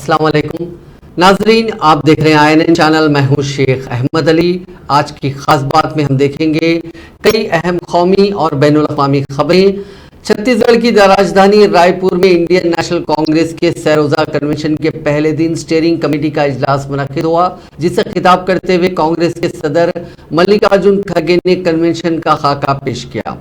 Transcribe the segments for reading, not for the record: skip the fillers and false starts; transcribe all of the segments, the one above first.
अस्सलाम वालेकुम नाजरीन, आप देख रहे हैं INN चैनल। मैं हूं शेख अहमद अली। आज की खास बात में हम देखेंगे कई अहम कौमी और बैनुल अक़वामी खबरें। छत्तीसगढ़ की राजधानी रायपुर में इंडियन नेशनल कांग्रेस के सरोजा कन्वेंशन के पहले दिन स्टीयरिंग कमेटी का इजलास मुनक्किद हुआ, जिससे खिताब करते हुए कांग्रेस के सदर मल्लिकार्जुन खड़गे ने कन्वेंशन का खाका पेश किया।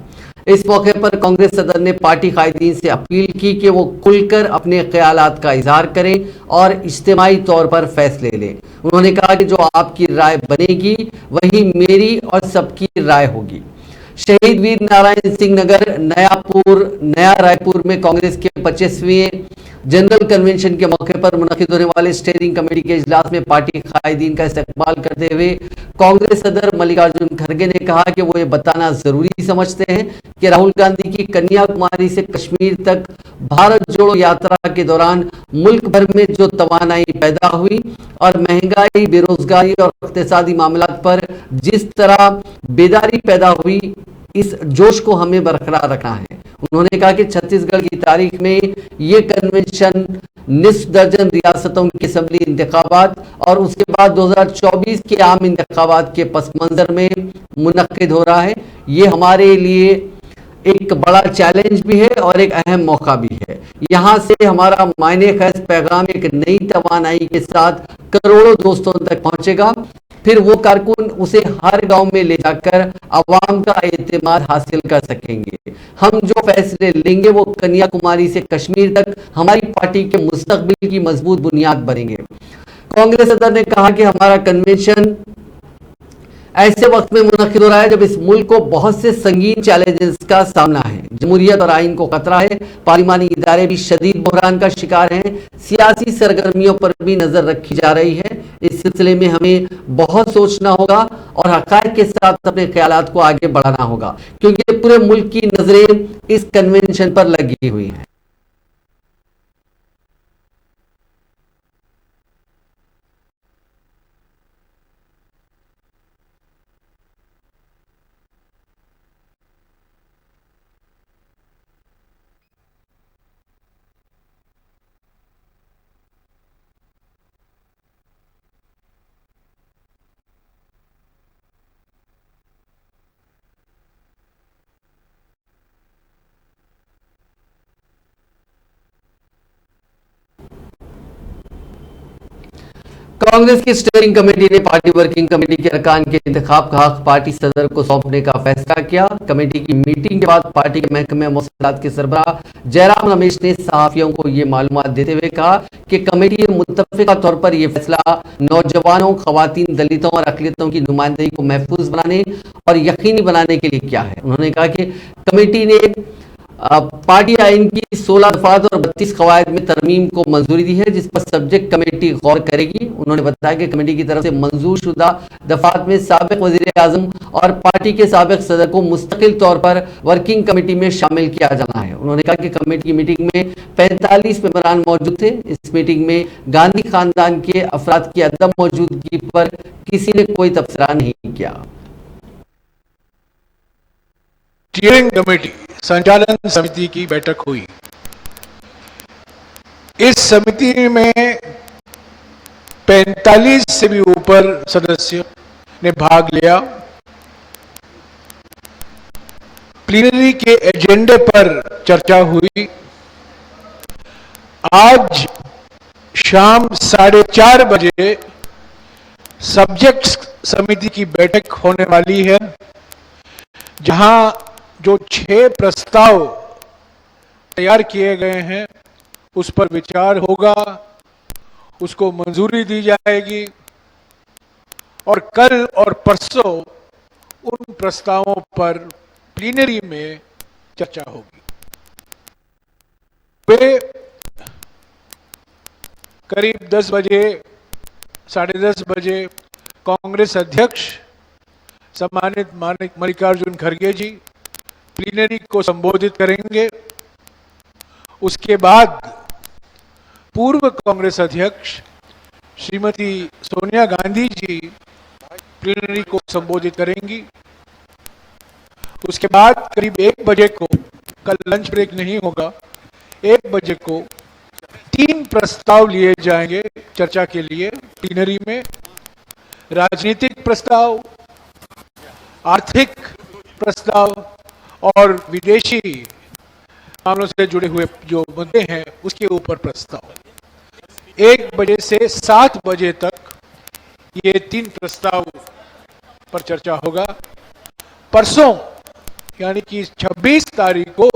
इस मौके पर कांग्रेस सदर ने पार्टी कायदीन से अपील की कि वो खुलकर अपने ख्यालात का इजहार करें और इज्तिमाई तौर पर फैसले लें। उन्होंने कहा कि जो आपकी राय बनेगी वही मेरी और सबकी राय होगी। शहीद वीर नारायण सिंह नगर नया रायपुर में कांग्रेस के 25वें जनरल कन्वेंशन के मौके पर मुनक्किद होने वाले स्टीयरिंग कमेटी के इजलास में पार्टी कायदीन का इस्तकबाल करते हुए कांग्रेस सदर मल्लिकार्जुन खड़गे ने कहा कि वो ये बताना जरूरी समझते हैं कि राहुल गांधी की कन्याकुमारी से कश्मीर तक भारत जोड़ो यात्रा के दौरान मुल्क भर में जो तवानाई पैदा हुई और महंगाई, बेरोजगारी और इक्तिसादी मामलात पर जिस तरह बेदारी पैदा हुई, इस जोश को हमें बरकरार रखना है। उन्होंने कहा कि छत्तीसगढ़ की तारीख में ये कन्वेंशन निस्फ दर्जन रियासतों की असेंबली इंतखाबात और उसके बाद 2024 के आम इंतखाबात के पस मंजर में मुनक्किद हो रहा है। ये हमारे लिए एक बड़ा चैलेंज भी है और एक अहम मौका भी है। यहाँ से हमारा मायने खैज पैगाम एक नई तवानाई के साथ करोड़ों दोस्तों तक पहुंचेगा। फिर वो कारकुन उसे हर गांव में ले जाकर अवाम का एतमाद हासिल कर सकेंगे। हम जो फैसले लेंगे वो कन्याकुमारी से कश्मीर तक हमारी पार्टी के मुस्तकबिल की मजबूत बुनियाद बनेंगे। कांग्रेस सदर ने कहा कि हमारा कन्वेंशन ऐसे वक्त में मुनक्किद हो रहा है जब इस मुल्क को बहुत से संगीन चैलेंजेस का सामना है। जमहूरियत और आइन को खतरा है, पार्लिमानी इदारे भी शदीद बहरान का शिकार हैं, सियासी सरगर्मियों पर भी नजर रखी जा रही है। इस सिलसिले में हमें बहुत सोचना होगा और हक़ाइक़ के साथ अपने ख्यालात को आगे बढ़ाना होगा, क्योंकि पूरे मुल्क की नजरें इस कन्वेंशन पर लगी हुई हैं। कांग्रेस की स्टीयरिंग कमेटी ने पार्टी वर्किंग कमेटी के अरकान के इंतखाब का हक पार्टी सदर को सौंपने का फैसला किया। कमेटी की मीटिंग के बाद पार्टी के महकमे मौसूलात के सरबराह जयराम रमेश ने सहाफियों को ये मालूमात देते हुए कहा कि कमेटी ने मुत्तफिका तौर पर यह फैसला नौजवानों, खवातीन, दलितों और अक़लियतों की नुमाइंदगी को महफूज बनाने और यकीनी बनाने के लिए किया है। उन्होंने कहा कि कमेटी ने पार्टी आइन की 16 दफात और 32 कवायद में तरमीम को मंजूरी दी है, जिस पर सब्जेक्ट कमेटी गौर करेगी। उन्होंने बताया कि कमेटी की तरफ से मंजूर शुदा दफात में साबिक वजीर आजम और पार्टी के साबिक सदर को मुस्तकिल तौर पर वर्किंग कमेटी में शामिल किया जाना है। उन्होंने कहा कि कमेटी की मीटिंग में 45 मेंबरान मौजूद थे। इस मीटिंग में गांधी खानदान के अफराद की अदम मौजूदगी पर किसी ने कोई तबसरा नहीं किया। स्टीयरिंग कमेटी संचालन समिति की बैठक हुई। इस समिति में 45 से भी ऊपर सदस्य ने भाग लिया। प्लीनरी के एजेंडे पर चर्चा हुई। आज शाम 4:30 बजे सब्जेक्ट समिति की बैठक होने वाली है, जहां जो 6 प्रस्ताव तैयार किए गए हैं उस पर विचार होगा, उसको मंजूरी दी जाएगी और कल और परसों उन प्रस्तावों पर प्लीनरी में चर्चा होगी। वे करीब 10 बजे, 10:30 बजे कांग्रेस अध्यक्ष सम्मानित मल्लिकार्जुन खड़गे जी प्लीनरी को संबोधित करेंगे। उसके बाद पूर्व कांग्रेस अध्यक्ष श्रीमती सोनिया गांधी जी प्लीनरी को संबोधित करेंगी। उसके बाद करीब 1 बजे को, कल लंच ब्रेक नहीं होगा, 1 बजे को तीन प्रस्ताव लिए जाएंगे चर्चा के लिए प्लीनरी में। राजनीतिक प्रस्ताव, आर्थिक प्रस्ताव और विदेशी मामलों से जुड़े हुए जो मुद्दे हैं उसके ऊपर प्रस्ताव। 1 बजे से 7 बजे तक ये तीन प्रस्ताव पर चर्चा होगा। परसों यानी कि 26 तारीख को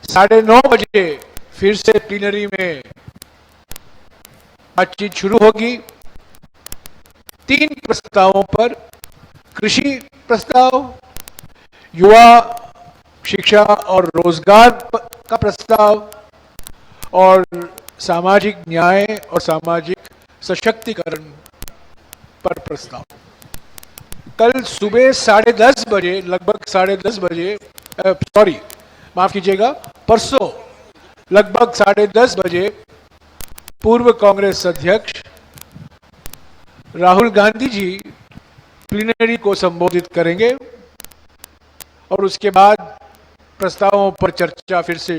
9:30 बजे फिर से प्लीनरी में बातचीत शुरू होगी। तीन प्रस्तावों पर कृषि प्रस्ताव, युवा शिक्षा और रोजगार का प्रस्ताव और सामाजिक न्याय और सामाजिक सशक्तिकरण पर प्रस्ताव। कल सुबह 10:30 बजे, लगभग 10:30 बजे, माफ कीजिएगा, परसों लगभग 10:30 बजे पूर्व कांग्रेस अध्यक्ष राहुल गांधी जी प्लीनरी को संबोधित करेंगे और उसके बाद प्रस्तावों पर चर्चा फिर से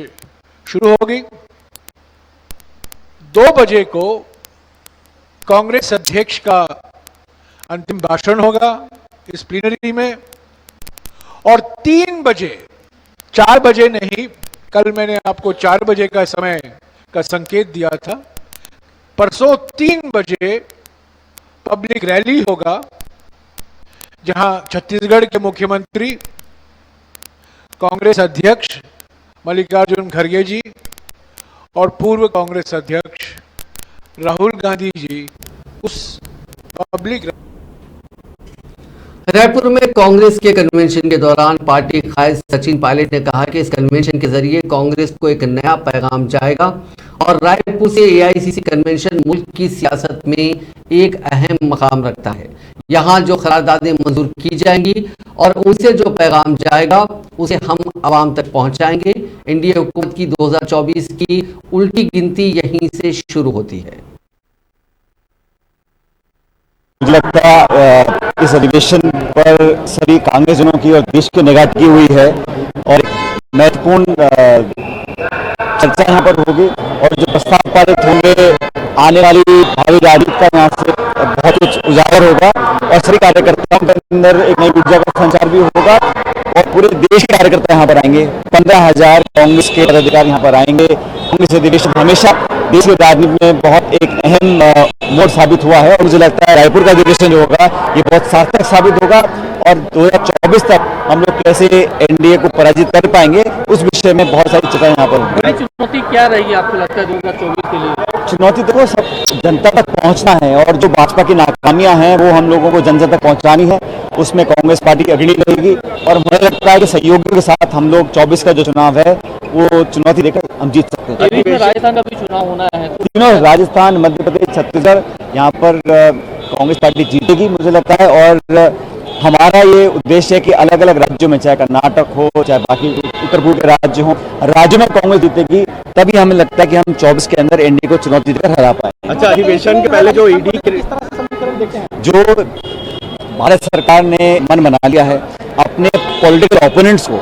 शुरू होगी। 2 बजे को कांग्रेस अध्यक्ष का अंतिम भाषण होगा इस प्लीनरी में और 3 बजे, 4 बजे नहीं, कल मैंने आपको 4 बजे का समय का संकेत दिया था, परसों 3 बजे पब्लिक रैली होगा जहां छत्तीसगढ़ के मुख्यमंत्री कांग्रेस अध्यक्ष मल्लिकार्जुन खड़गे जी और पूर्व कांग्रेस अध्यक्ष राहुल गांधी जी उस पब्लिक। रायपुर में कांग्रेस के कन्वेंशन के दौरान पार्टी कायद सचिन पायलट ने कहा कि इस कन्वेंशन के जरिए कांग्रेस को एक नया पैगाम जाएगा और रायपुर से एआईसीसी कन्वेंशन मुल्क की सियासत में एक अहम मकाम रखता है। यहाँ जो करारदादें मंजूर की जाएंगी और उनसे जो पैगाम जाएगा उसे हम आवाम तक पहुंचाएंगे। एनडीए हुकूमत की 2024 की उल्टी गिनती यहीं से शुरू होती है। मुझे लगता है इस अधिवेशन पर सभी कांग्रेसजनों की और देश की निगाह टिकी हुई है और महत्वपूर्ण चर्चा यहाँ पर होगी और जो प्रस्ताव पारित होंगे आने वाली भावी राजनीति का यहाँ से बहुत कुछ उजागर होगा और सभी कार्यकर्ताओं के अंदर एक नई ऊर्जा का संचार भी होगा और पूरे देश के कार्यकर्ता यहाँ पर आएंगे। 15,000 कांग्रेस के पदाधिकारी यहाँ पर आएंगे। कांग्रेस अधिवेशन हमेशा देश की राजनीति में बहुत एक अहम मोड़ साबित हुआ है और मुझे लगता है रायपुर का अधिवेशन जो होगा ये बहुत सार्थक साबित होगा और 2024 तक हम लोग कैसे एनडीए को पराजित कर पाएंगे उस विषय में बहुत सारी चर्चा यहाँ पर होगी। बड़ी चुनौती क्या रहेगी आपको लगता है 2024 के लिए? चुनौती तो सब जनता तक पहुंचना है और जो भाजपा की नाकामियां हैं वो हम लोगों को जनता तक पहुंचानी है। उसमें कांग्रेस पार्टी अग्रणी रहेगी और मुझे लगता है कि सहयोगियों के साथ हम लोग 24 का जो चुनाव है वो चुनौती देकर हम जीत सकते हैं। राजस्थान का भी चुनाव होना है, तीनों राजस्थान, मध्य प्रदेश, छत्तीसगढ़, यहाँ पर कांग्रेस पार्टी जीतेगी मुझे लगता है और हमारा ये उद्देश्य है कि अलग अलग राज्यों में, चाहे कर्नाटक हो चाहे बाकी उत्तर पूर्व के राज्य हो, राज्यों में कांग्रेस जीतेगी तभी हमें लगता है कि हम 24 के अंदर एनडीए को चुनौती देकर हरा पाए। अच्छा, अधिवेशन के पहले जो ईडी जो भारत सरकार ने मन बना लिया है अपने पॉलिटिकल ओपोनेंट्स को,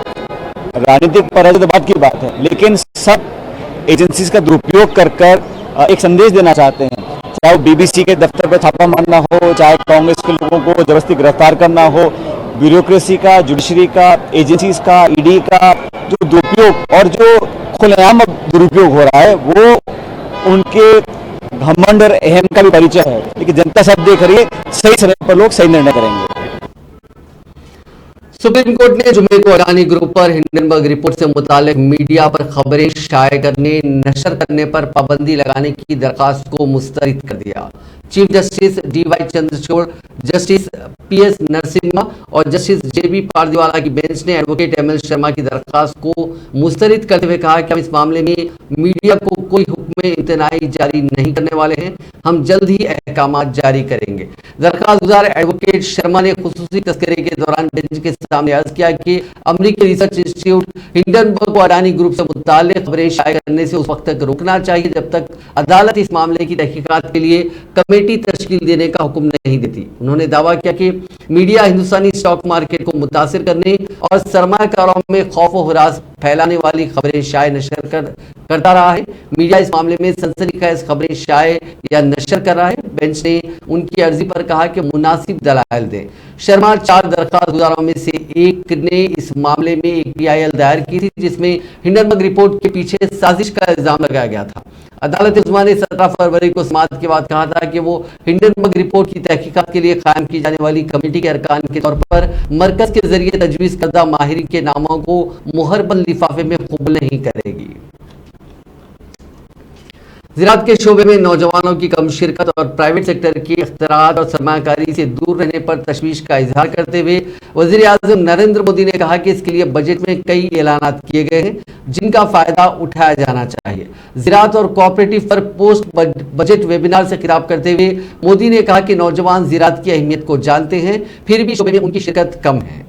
राजनीतिक पराजय तो बात की बात है, लेकिन सब एजेंसीज का दुरुपयोग कर एक संदेश देना चाहते हैं, चाहे वो बीबीसी के दफ्तर पर छापा मारना हो, चाहे कांग्रेस के लोगों को जबरदस्ती गिरफ्तार करना हो, ब्यूरोक्रेसी का, जुडिशरी का, एजेंसीज का, ईडी का जो दुरुपयोग और जो खुलेआम दुरुपयोग हो रहा है वो उनके घमंड और अहम का भी परिचय है। लेकिन जनता सब देख रही है, सही समय पर लोग सही निर्णय करेंगे। सुप्रीम कोर्ट ने जुमे को अडानी ग्रुप पर हिंडनबर्ग रिपोर्ट से मुतालिक मीडिया पर खबरें शाये करने, नशर करने पर पाबंदी लगाने की दरखास्त को मुस्तरद कर दिया। Chief justice D Y Chandrachud, justice P S Narasimha और जस्टिस जेबी पारदीवाला की बेंच ने एडवोकेट एमएल शर्मा की दरखास्त को मुस्तरद करते हुए कहा कि हम इस मामले में मीडिया को कोई हुक्म इम्तनाई जारी नहीं करने वाले हैं, हम जल्द ही अहकामात जारी करेंगे। दरखास्त गुजार एडवोकेट शर्मा ने खुसूसी तस्करी के दौरान बेंच के सामने अर्ज किया कि अमेरिकी रिसर्च इंस्टीट्यूट हिंडनबर्ग को अडानी ग्रुप से मुताल्लिक खबरें शाये करने से उस वक्त तक रोकना चाहिए जब तक अदालत इस मामले की तहकीकात के लिए कमेटी तश्कील देने का हुक्म नहीं देती। उन्होंने दावा किया कि मीडिया हिंदुस्तानी स्टॉक मार्केट को मुतासिर करने और सरमायाकारों में खौफ व हरास फैलाने वाली खबरें शाये नशर करता रहा है। मीडिया इस मामले में सनसनीखेज खबरें शाये या नशर कर रहा है। बेंच ने उनकी अर्जी पर कहा कि मुनासिब दलाइल दें। शर्मा 4 दरख्वास्त गुजारों में से एक ने इस मामले में एक PIL दायर की थी, जिसमें हिंडनबर्ग रिपोर्ट के पीछे साजिश का इल्जाम लगाया गया था। अदालत उस्मा ने 17 फरवरी को समाअत के बाद कहा था कि वो हिंडनबर्ग रिपोर्ट की तहकीकात के लिए कायम की जाने वाली कमेटी के अरकान के तौर पर मरकज के जरिए तजवीज़ करदा माहिरीन के नामों को मुहरबंद लिफाफे में कबूल नहीं करेगी। ज़राअत के शोबे में नौजवानों की कम शिरकत और प्राइवेट सेक्टर की इख्तिराअत और सरमायाकारी से दूर रहने पर तशवीश का इजहार करते हुए वज़ीर आज़म नरेंद्र मोदी ने कहा कि इसके लिए बजट में कई ऐलानात किए गए हैं, जिनका फ़ायदा उठाया जाना चाहिए। ज़राअत और कोऑपरेटिव पर पोस्ट बजट वेबिनार से खिताब करते हुए मोदी ने कहा कि नौजवान ज़राअत की अहमियत को जानते हैं, फिर भी शोबे में उनकी शिरकत कम है।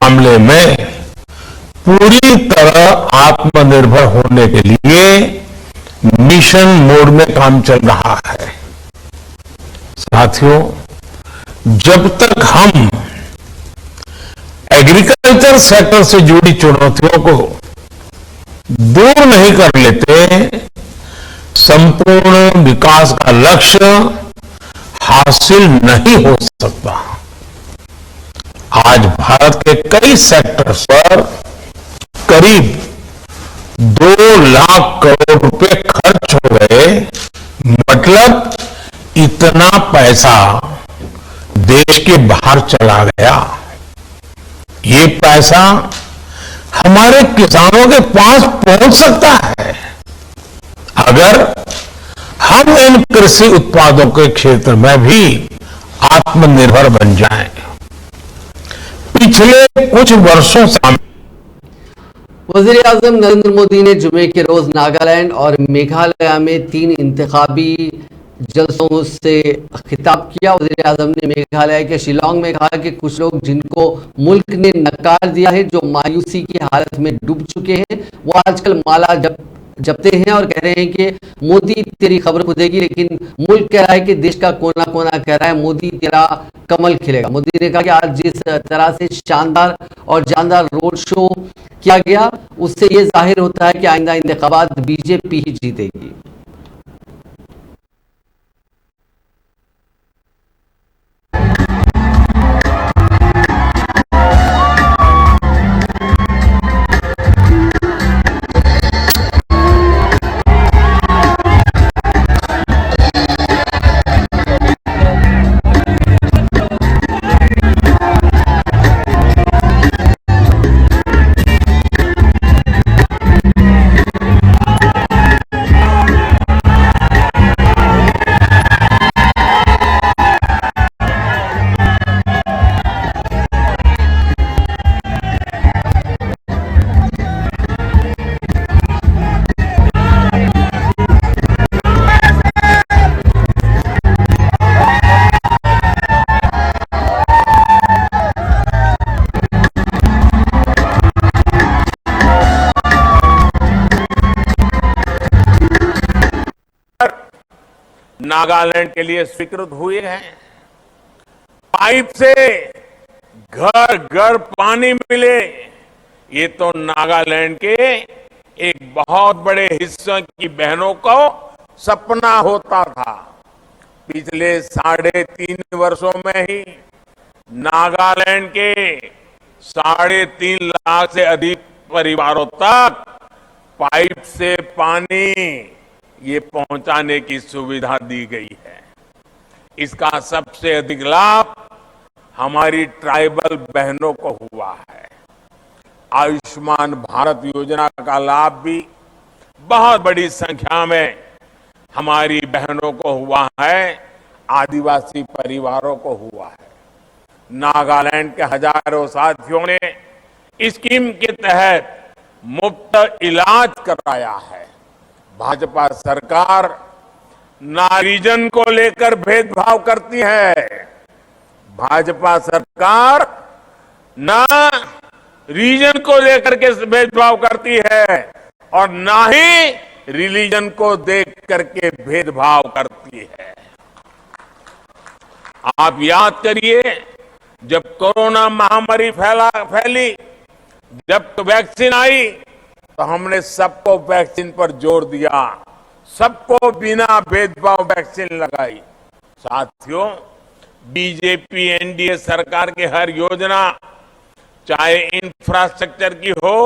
मामले में पूरी तरह आत्मनिर्भर होने के लिए मिशन मोड में काम चल रहा है। साथियों, जब तक हम एग्रीकल्चर सेक्टर से जुड़ी चुनौतियों को दूर नहीं कर लेते, संपूर्ण विकास का लक्ष्य हासिल नहीं हो सकता। आज भारत के कई सेक्टर्स पर करीब 2 लाख करोड़ रुपए खर्च हो गए। मतलब इतना पैसा देश के बाहर चला गया। ये पैसा हमारे किसानों के पास पहुंच सकता है अगर हम इन कृषि उत्पादों के क्षेत्र में भी आत्मनिर्भर बन जाएं। पिछले कुछ वर्षों से वज़ीर आज़म नरेंद्र मोदी ने जुमे के रोज नागालैंड और मेघालय में 3 इंतखाबी जलसों से खिताब किया। वज़ीर आज़म ने मेघालय के शिलांग में कहा कि कुछ लोग जिनको मुल्क ने नकार दिया है, जो मायूसी की हालत में डूब चुके हैं, वो आजकल माला जपते हैं और कह रहे हैं कि मोदी तेरी खबर खुदेगी, लेकिन मुल्क कह रहा है कि देश का कोना कोना कह रहा है मोदी तेरा कमल खिलेगा। मोदी ने कहा कि आज जिस तरह से शानदार और जानदार रोड शो किया गया, उससे ये जाहिर होता है कि आइंदा इंतखाबात बीजेपी ही जीतेगी। नागालैंड के लिए स्वीकृत हुए हैं। पाइप से घर घर पानी मिले, ये तो नागालैंड के एक बहुत बड़े हिस्से की बहनों को सपना होता था। पिछले 3.5 वर्षों में ही नागालैंड के 3.5 लाख से अधिक परिवारों तक पाइप से पानी ये पहुंचाने की सुविधा दी गई है। इसका सबसे अधिक लाभ हमारी ट्राइबल बहनों को हुआ है। आयुष्मान भारत योजना का लाभ भी बहुत बड़ी संख्या में हमारी बहनों को हुआ है, आदिवासी परिवारों को हुआ है। नागालैंड के हजारों साथियों ने इस स्कीम के तहत मुफ्त इलाज कराया है। भाजपा सरकार ना रीजन को लेकर भेदभाव करती है, भाजपा सरकार ना रीजन को लेकर के भेदभाव करती है और ना ही रिलीजन को देख करके भेदभाव करती है। आप याद करिए, जब कोरोना महामारी फैली, जब वैक्सीन आई तो हमने सबको वैक्सीन पर जोर दिया, सबको बिना भेदभाव वैक्सीन लगाई। साथियों, बीजेपी एनडीए सरकार की हर योजना, चाहे इंफ्रास्ट्रक्चर की हो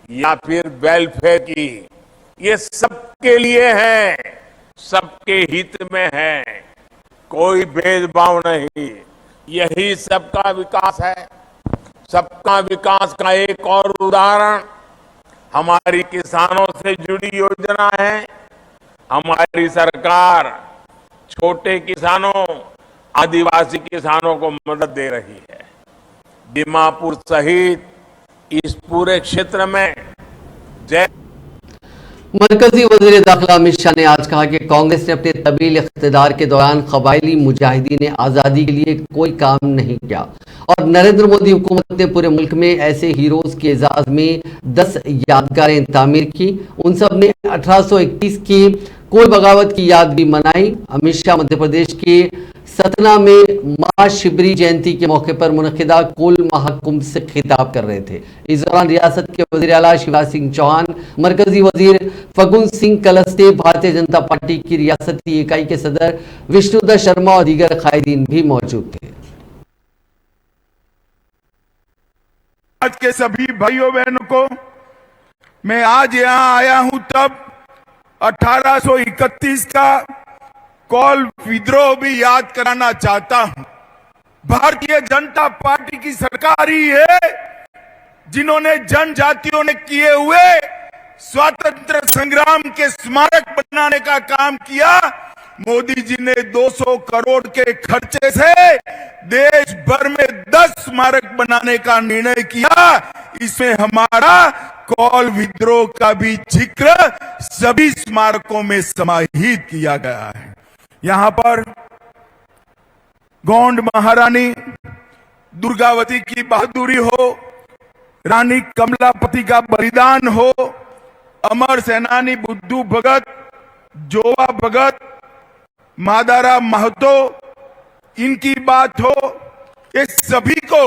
या फिर वेलफेयर की, ये सबके लिए है, सबके हित में है, कोई भेदभाव नहीं। यही सबका विकास है। सबका विकास का एक और उदाहरण हमारी किसानों से जुड़ी योजना है। हमारी सरकार छोटे किसानों, आदिवासी किसानों को मदद दे रही है। दीमापुर सहित इस पूरे क्षेत्र में मरकजी वजीर दाखिला अमित शाह ने आज कहा कि कांग्रेस ने अपने तवील इख्तिदार के दौरान कबायली मुजाहिदीन आज़ादी के लिए कोई काम नहीं किया और नरेंद्र मोदी हुकूमत ने पूरे मुल्क में ऐसे हीरोज के एजाज में 10 यादगारें तामीर की। उन सब ने 1831 की कोल बगावत की याद भी मनाई। अमित शाह मध्य प्रदेश के सतना में मां शिबरी जयंती के मौके पर मुनक़िदा कोल महाकुंभ से खिताब कर रहे थे। इस दौरान रियासत के वज़ीर आला शिवराज सिंह चौहान, मरकजी वजीर फग्गन सिंह कुलस्ते, भारतीय जनता पार्टी की रियासती इकाई के सदर विष्णुदत्त शर्मा और दीगर कायदीन भी मौजूद थे। आज के सभी भाइयों बहनों को मैं आज यहाँ आया हूं तब 1831 का कोल विद्रोह भी याद कराना चाहता हूं। भारतीय जनता पार्टी की सरकार ही है जिन्होंने जनजातियों ने किए हुए स्वतंत्र संग्राम के स्मारक बनाने का काम किया। मोदी जी ने 200 करोड़ के खर्चे से देश भर में 10 स्मारक बनाने का निर्णय किया। इसमें हमारा कोल विद्रोह का भी जिक्र सभी स्मारकों में समाहित किया गया है। यहां पर गोंड महारानी दुर्गावती की बहादुरी हो, रानी कमलापति का बलिदान हो, अमर सेनानी बुद्धू भगत, जोवा भगत, मादारा महतो, इनकी बात हो, ये सभी को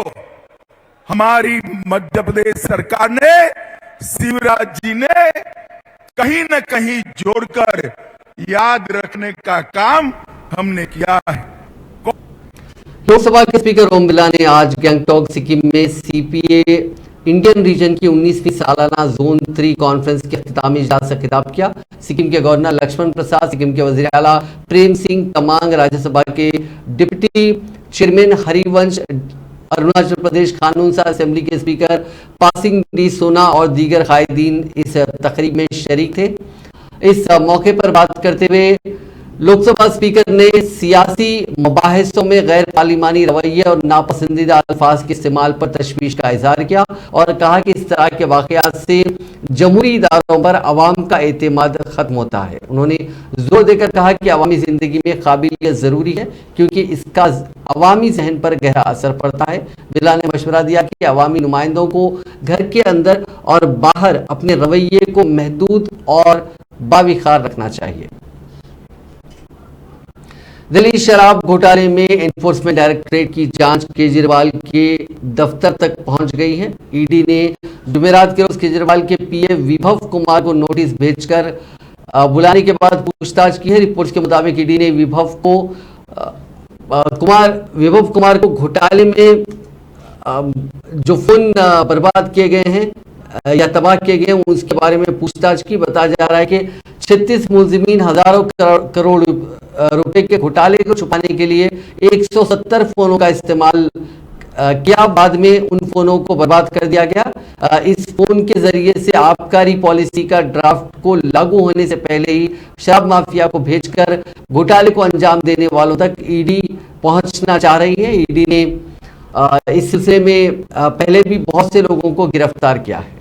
हमारी मध्य प्रदेश सरकार ने, शिवराज जी ने कहीं न कहीं जोड़कर याद रखने का काम हमने किया है। लोकसभा के स्पीकर ओम बिरला ने आज गंगटोक सिक्किम में सीपीए इंडियन रीजन की 19वीं सालाना जोन 3 कॉन्फ्रेंस के अख्तितामी इजलास से खिताब किया। सिक्किम के गवर्नर लक्ष्मण प्रसाद, सिक्किम के वजीर आला प्रेम सिंह तमांग, राज्यसभा के डिप्टी चेयरमैन हरिवंश, अरुणाचल प्रदेश कानून सा असेंबली के स्पीकर पासिंग डी सोना और दीगर कायदीन इस तकरीब में शरीक थे। इस मौके पर बात करते हुए लोकसभा स्पीकर ने सियासी मुबाहिसों में गैर पार्लिमानी रवैये और नापसंदीदा अल्फाज के इस्तेमाल पर तशवीश का इजहार किया और कहा कि इस तरह के वाकयात से जमहूरी इदारों पर अवाम का एतमाद खत्म होता है। उन्होंने जोर देकर कहा कि अवामी जिंदगी में काबिलियत जरूरी है क्योंकि इसका अवामी जहन पर गहरा असर पड़ता है। बिरला ने मशवरा दिया कि अवामी नुमाइंदों को घर के अंदर और बाहर अपने रवैये को महदूद और बाविखार रखना चाहिए। दिल्ली शराब घोटाले में एनफोर्समेंट डायरेक्टरेट की जांच केजरीवाल के दफ्तर तक पहुंच गई है। ईडी ने जुमेरात के रोज केजरीवाल के पीए विभव कुमार को नोटिस भेजकर बुलाने के बाद पूछताछ की है। रिपोर्ट्स के मुताबिक ईडी ने विभव कुमार को घोटाले में जो फोन बर्बाद किए गए हैं या तबाह किए गए उसके बारे में पूछताछ की। बताया जा रहा है कि 36 मुलजिमीन हजारों करोड़ रुपए के घोटाले को छुपाने के लिए 170 फोनों का इस्तेमाल किया। बाद में उन फोनों को बर्बाद कर दिया गया। इस फोन के जरिए से आबकारी पॉलिसी का ड्राफ्ट को लागू होने से पहले ही शराब माफिया को भेजकर घोटाले को अंजाम देने वालों तक ईडी पहुंचना चाह रही है। ईडी ने इस सिलसिले में पहले भी बहुत से लोगों को गिरफ्तार किया है।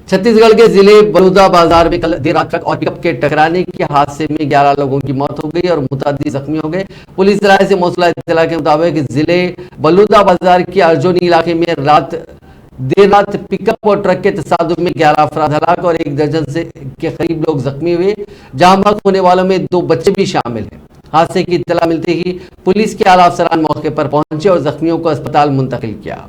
छत्तीसगढ़ के जिले बलौदा बाजार में कल देर रात ट्रक और पिकअप के टकराने के हादसे में 11 लोगों की मौत हो गई और मुतअद्दिद जख्मी हो गए। पुलिस राय से मौसूला इत्तला के मुताबिक जिले बलौदा बाजार के अर्जुनी इलाके में देर रात पिकअप और ट्रक के तसादुम में 11 अफराद हलाक और 1 दर्जन से के करीब लोग जख्मी हुए। जहां हलाक होने वालों में 2 बच्चे भी शामिल हैं। हादसे की इत्तला मिलते ही पुलिस के आला अफसरान मौके पर पहुंचे और जख्मियों को अस्पताल मुंतकिल किया।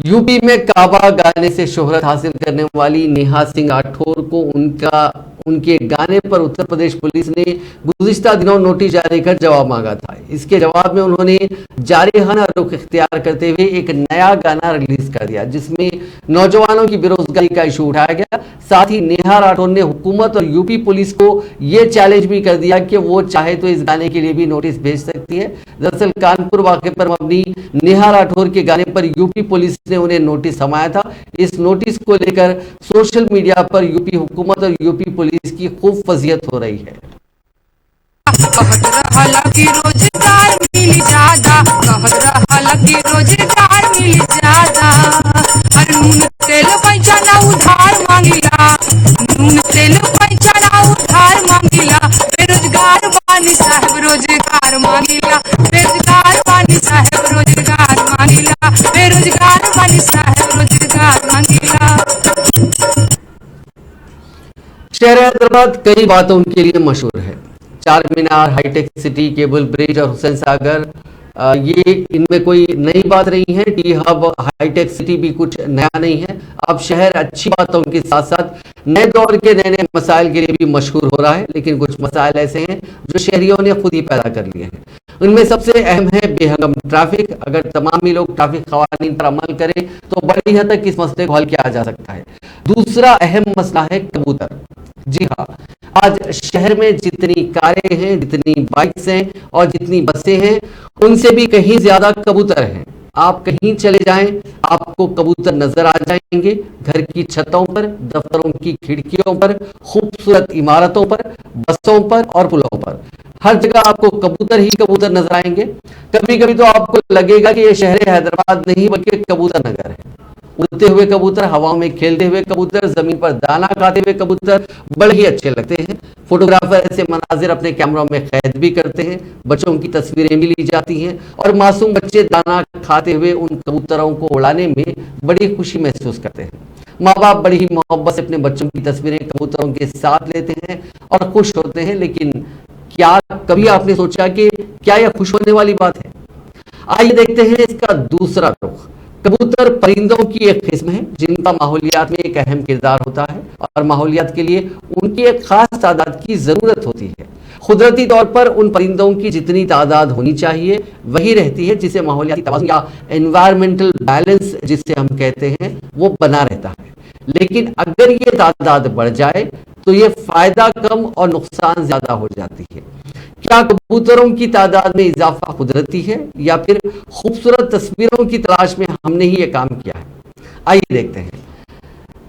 यूपी में काबा गाने से शोहरत हासिल करने वाली नेहा सिंह राठौर को उनके गाने पर उत्तर प्रदेश पुलिस ने गुज़िश्ता दिनों नोटिस जारी कर जवाब मांगा था। इसके जवाब में उन्होंने जारिहाना रुख इख्तियार करते हुए एक नया गाना रिलीज कर दिया, जिसमें नौजवानों की बेरोजगारी का इशू उठाया गया। साथ ही नेहा राठौर ने हुकूमत और यूपी पुलिस को यह चैलेंज भी कर दिया कि वो चाहे तो इस गाने के लिए भी नोटिस भेज सकती है। दरअसल कानपुर वाक़े पर मबनी नेहा राठौर के गाने पर यूपी पुलिस ने उन्हें नोटिस थमाया था। इस नोटिस को लेकर सोशल मीडिया पर यूपी हुकूमत और यूपी पुलिस की खूब फजीहत हो रही है। रोजगार मिल जादा, रोजगार मिल जादा, हर नून तेल पैसा ना उधार मांगिला, नून तेल पैसा ना उधार मांगिला, बेरोजगार बानी साहब रोजगार मांगिला, बेरोजगार बानी साहब रोजगार मांगिला, बेरोजगार बानी साहब रोजगार मांगिला। शहर हैदराबाद कई बातों के लिए मशहूर है। चार मीनार, हाईटेक सिटी, केबल ब्रिज और हुसैन सागर, ये इनमें कोई नई बात नहीं है। टी हब, हाईटेक सिटी भी कुछ नया नहीं है। अब शहर अच्छी बातों के साथ साथ नए दौर के नए नए मसाइल के लिए भी मशहूर हो रहा है। लेकिन कुछ मसाइल ऐसे हैं जो शहरियों ने खुद ही पैदा कर लिए हैं। उनमें सबसे अहम है बेहंगम ट्रैफिक। अगर तमाम ही लोग ट्रैफिक कवानीन पर अमल करें तो बड़ी हद तक इस मसले को हल किया जा सकता है। दूसरा अहम मसला है कबूतर। जी हाँ, आज शहर में जितनी कारें हैं, जितनी बाइक्स हैं और जितनी बसें हैं, उनसे भी कहीं ज्यादा कबूतर हैं। आप कहीं चले जाएं, आपको कबूतर नजर आ जाएंगे। घर की छतों पर, दफ्तरों की खिड़कियों पर, खूबसूरत इमारतों पर, बसों पर और पुलों पर, हर जगह आपको कबूतर ही कबूतर नजर आएंगे। कभी कभी तो आपको लगेगा कि यह शहर हैदराबाद नहीं बल्कि कबूतर नगर है। उड़ते हुए कबूतर, हवाओं में खेलते हुए कबूतर, जमीन पर दाना खाते हुए कबूतर बड़े ही अच्छे लगते हैं। फोटोग्राफर ऐसे मनाजिर अपने कैमरों में कैद भी करते हैं। बच्चों की तस्वीरें भी ली जाती हैं और मासूम बच्चे दाना खाते हुए उन कबूतरों को उड़ाने में बड़ी खुशी महसूस करते हैं। माँ बाप बड़ी ही मोहब्बत से अपने बच्चों की तस्वीरें कबूतरों के साथ लेते हैं और खुश होते हैं। लेकिन क्या कभी आपने सोचा कि क्या यह खुश होने वाली बात है? आइए देखते हैं इसका दूसरा रुख। कबूतर परिंदों की एक किस्म है जिनका माहौलियात में एक अहम किरदार होता है और माहौलियात के लिए उनकी एक खास तादाद की जरूरत होती है। कुदरती तौर पर उन परिंदों की जितनी तादाद होनी चाहिए वही रहती है, जिसे माहौलियाती तवाज़ुन या एनवायरमेंटल बैलेंस जिसे हम कहते हैं वो बना रहता है। लेकिन अगर ये तादाद बढ़ जाए तो ये फायदा कम और नुकसान ज्यादा हो जाती है। क्या कबूतरों की तादाद में इजाफा कुदरती है या फिर खूबसूरत तस्वीरों की तलाश में हमने ही ये काम किया है? आइए देखते हैं।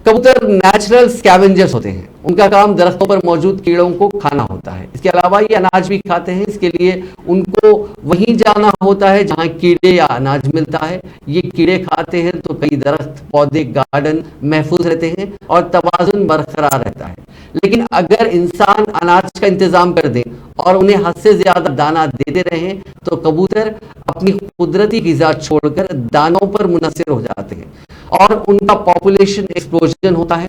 कबूतर नेचुरल स्कैवेंजर्स होते हैं। उनका काम दरख्तों पर मौजूद कीड़ों को खाना होता है। इसके अलावा ये अनाज भी खाते हैं। इसके लिए उनको वहीं जाना होता है जहां कीड़े या अनाज मिलता है। ये कीड़े खाते हैं तो कई दरख्त, पौधे, गार्डन महफूज रहते हैं और तवाज़ुन बरकरार रहता है। लेकिन अगर इंसान अनाज का इंतजाम कर दे और उन्हें हद से ज्यादा दाना देते रहें तो कबूतर अपनी कुदरती गिज़ा छोड़कर दानों पर मुनहसर हो जाते हैं और उनका पॉपुलेशन एक्सप्लोजन होता है।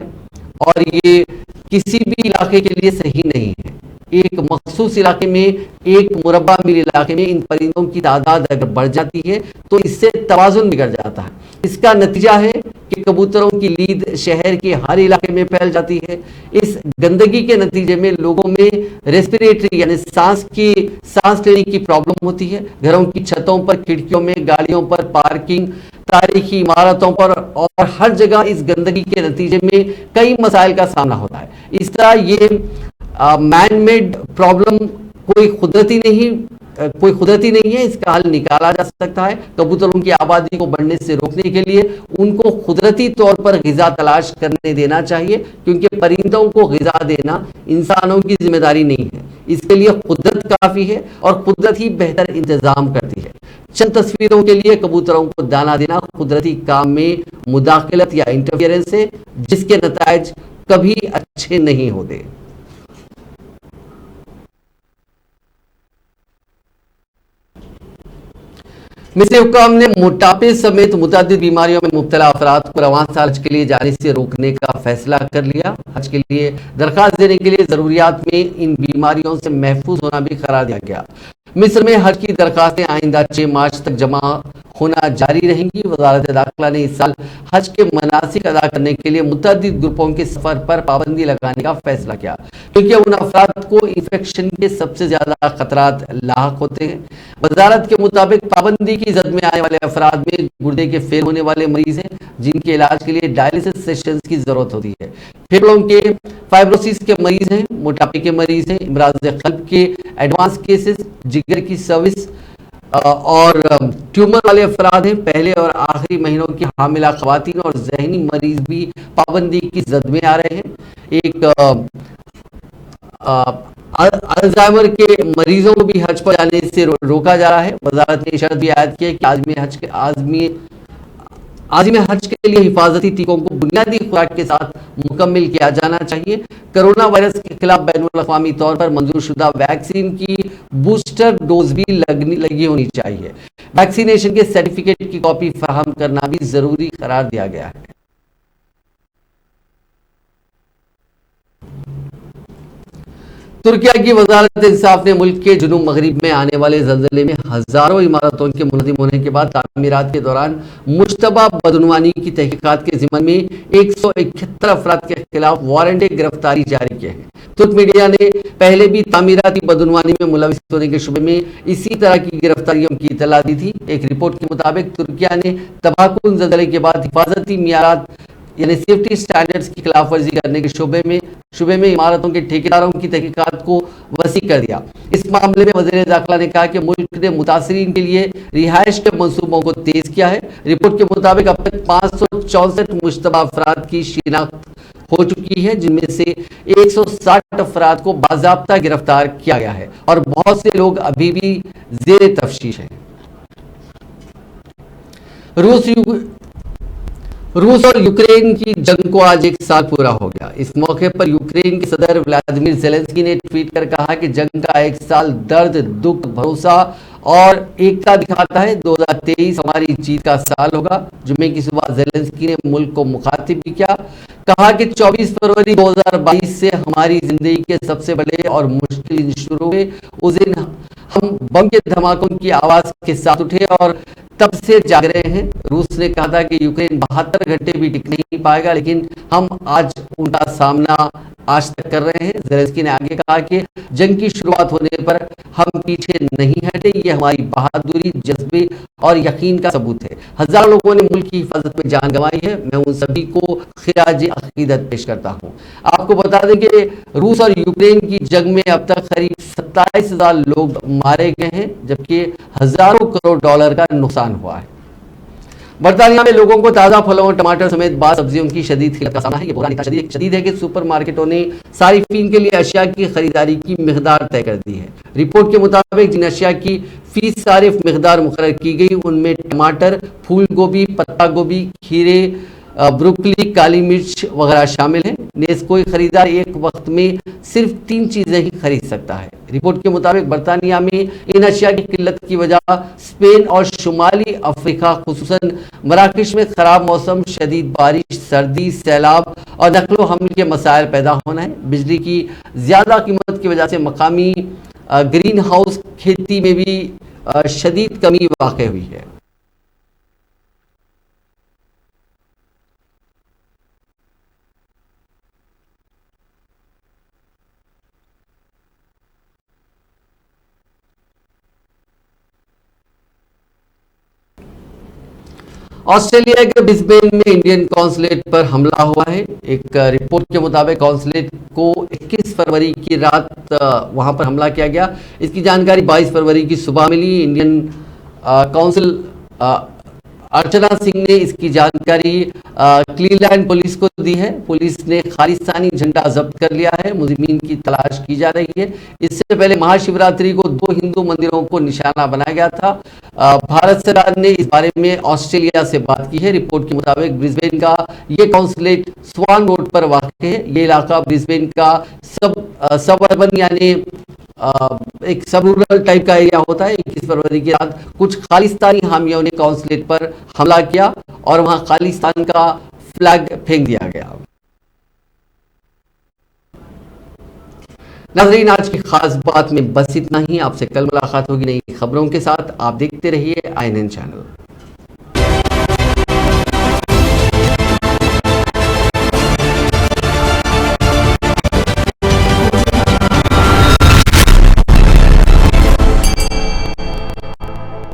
और ये किसी भी इलाके के लिए सही नहीं है। एक मखसूस इलाके में, एक मुरब्बा मील इलाके में इन परिंदों की तादाद अगर बढ़ जाती है तो इससे तवाज़ुन बिगड़ जाता है। इसका नतीजा है कि कबूतरों की लीद शहर के हर इलाके में फैल जाती है। इस गंदगी के नतीजे में लोगों में रेस्पिरेटरी यानी सांस लेने की प्रॉब्लम होती है। घरों की छतों पर, खिड़कियों में, गाड़ियों पर, पार्किंग, तारीखी इमारतों पर और हर जगह इस गंदगी के नतीजे में कई मसाइल का सामना होता है। इस तरह ये मैन मेड प्रॉब्लम कोई कुदरती नहीं है। इसका हल निकाला जा सकता है। कबूतरों की आबादी को बढ़ने से रोकने के लिए उनको कुदरती तौर पर गिज़ा तलाश करने देना चाहिए, क्योंकि परिंदों को गिज़ा देना इंसानों की जिम्मेदारी नहीं है। इसके लिए कुदरत काफ़ी है और कुदरत ही बेहतर इंतजाम करती है। चंद तस्वीरों के लिए कबूतरों को दाना देना कुदरती काम में मुदाखलत या इंटरफियरेंस है, जिसके नतायज कभी अच्छे नहीं होते। मिस्र हुक्काम ने मोटापे समेत मुतअद्दिद बीमारियों में मुब्तला अफराद को रवां साल हज के लिए जाने से रोकने का फैसला कर लिया। हज के लिए दरखास्त देने के लिए जरूरियात में इन बीमारियों से महफूज होना भी करार दिया गया। मिस्र में हज की दरखास्तें आइंदा 6 मार्च तक जमा होना जारी रहेंगी। वजारत दाखिला ने इस साल हज के मनासिक अदा करने के लिए मुतअद्दिद ग्रुपों के सफर पर पाबंदी लगाने का फैसला किया, क्योंकि उन अफराद को इन्फेक्शन के सबसे ज्यादा खतरात लाहक होते हैं। वजारत के मुताबिक पाबंदी की जद में आने वाले अफराद में गुर्दे के फेल होने वाले मरीज हैं, जिनके इलाज के लिए डायलिसिस सेशंस की जरूरत होती है, फेफड़ों के फाइब्रोसिस के मरीज हैं, मोटापे के मरीज हैं, इमराज कल्ब के एडवांस केसेस, जिगर की सर्विस और ट्यूमर वाले अफराद हैं। पहले और आखिरी महीनों की हामिला खवातीन और जहनी मरीज भी पाबंदी की जद में आ रहे हैं। एक अल्जाइमर के मरीजों को भी हज पर जाने से रोका जा रहा है। वजारत ने शर्त भी आयद की है कि आज़िम हज के लिए हिफाजती टीकों को बुनियादी खुराक के साथ मुकम्मल किया जाना चाहिए। कोरोना वायरस के खिलाफ बैनुल अक़वामी तौर पर मंजूर शुदा वैक्सीन की बूस्टर डोज भी लगी होनी चाहिए। वैक्सीनेशन के सर्टिफिकेट की कॉपी फराहम करना भी जरूरी करार दिया गया है। तुर्किया की वजारत इंसाफ ने मुल्क के जुनूब मगरिब में आने वाले जल्जले में हजारों इमारतों के मुनहदिम होने के बाद तामीरात के दौरान मुश्तबा बदनुमानी की तहकीकात के जिम्मन में 171 अफराद के खिलाफ वारंट गिरफ्तारी जारी किए हैं। तुर्क मीडिया ने पहले भी तामीराती बदनुमानी में मुलविस होने के शुबे में इसी तरह की गिरफ्तारियों की इतला दी थी। एक रिपोर्ट के मुताबिक तुर्किया ने तबाहकुन जल्जले के बाद हिफाजती मियारात यानी सेफ्टी स्टैंडर्ड्स की खिलाफ वर्जी करने के शुबे में इमारतों के ठेकेदारों की तहकीकात को वसी कर दिया। इस मामले में वज़ीर दाखिला ने कहा कि मुल्क ने मुतासिरीन के लिए रिहाइश के मंसूबों को तेज किया है। रिपोर्ट के मुताबिक अब तक 564 मुश्तबा अफराद की शिनाख्त हो चुकी है, जिनमें से 160 अफराद को बाज़ाब्ता गिरफ्तार किया गया है और बहुत से लोग अभी भी जेर तफ्तीश हैं। रूस और यूक्रेन की जंग को आज 1 साल पूरा हो गया। इस मौके पर यूक्रेन के सदर व्लादिमीर ज़ेलेंस्की ने ट्वीट कर कहा कि जंग का 1 साल दर्द, दुख, भरोसा और एकता दिखाता है। 2023 हमारी जीत का साल होगा। जुम्मे की सुबह ज़ेलेंस्की ने मुल्क को मुखातिब भी किया, कहा कि 24 फरवरी 2022 से हमारी जिंदगी के सबसे बड़े और मुश्किल दिन शुरू हुए। उस दिन हम बम के धमाकों की आवाज के साथ उठे और तब से जाग रहे हैं। रूस ने कहा था कि यूक्रेन 72 घंटे भी टिक नहीं पाएगा, लेकिन हम आज उनका सामना आज तक कर रहे हैं। ज़ेलेंस्की ने आगे कहा कि जंग की शुरुआत होने पर हम पीछे नहीं हटे, ये हमारी बहादुरी, जज्बे और यकीन का सबूत है। हजारों लोगों ने मुल्क की हिफाजत में जान गंवाई है। मैं उन सभी को खिराज अकीदत पेश करता हूँ। आपको बता दें कि रूस और यूक्रेन की जंग में अब तक करीब 27,000 लोग मारे गए हैं, जबकि हजारों करोड़ डॉलर का नुकसान हुआ है। बरतानिया में लोगों को ताज़ा फलों और टमाटर समेत बाद सब्जियों की शदीद किल्लत का सामना है। ये बुरा शदीद है कि सुपर मार्केटों ने सारिफीन के लिए अशिया की खरीदारी की मिकदार तय कर दी है। रिपोर्ट के मुताबिक जिन अशिया की फीस सारिफ मिकदार मुकर्रर की गई, उनमें टमाटर, फूल गोभी, पत्ता गोभी, खीरे, ब्रोकली, काली मिर्च वगैरह शामिल हैं। नेज़ कोई खरीदार एक वक्त में सिर्फ 3 चीजें ही खरीद सकता है। रिपोर्ट के मुताबिक बरतानिया में इन अशिया की किल्लत की वजह स्पेन और शुमाली अफ्रीका खुसूसन मराकश में खराब मौसम, शदीद बारिश, सर्दी, सैलाब और नकलो हमल के मसाइल पैदा होना है। बिजली की ज्यादा कीमत की वजह से मकामी ग्रीन हाउस खेती में भी शदीद कमी वाक़ हुई है। ऑस्ट्रेलिया के ब्रिस्बेन में इंडियन कॉन्सुलेट पर हमला हुआ है। एक रिपोर्ट के मुताबिक कॉन्सुलेट को 21 फरवरी की रात वहां पर हमला किया गया। इसकी जानकारी 22 फरवरी की सुबह मिली। इंडियन काउंसिल अर्चना सिंह ने इसकी जानकारी क्लीलैंड पुलिस को दी है। पुलिस ने खालिस्तानी झंडा जब्त कर लिया है। मुजरिमीन की तलाश की जा रही है। इससे पहले महाशिवरात्रि को 2 हिंदू मंदिरों को निशाना बनाया गया था। भारत सरकार ने इस बारे में ऑस्ट्रेलिया से बात की है। रिपोर्ट के मुताबिक ब्रिस्बेन का ये कॉन्सुलेट स्वान रोड पर वाक़ है। ये इलाका ब्रिस्बेन का सब अर्बन यानी एक सब रूरल टाइप का एरिया होता है। 21 फरवरी की रात कुछ खालिस्तानी हामियों ने कौंसलेट पर हमला किया और वहां खालिस्तान का फ्लैग फेंक दिया गया। नाज़रीन, आज की खास बात में बस इतना ही। आपसे कल मुलाकात होगी नई खबरों के साथ। आप देखते रहिए INN चैनल।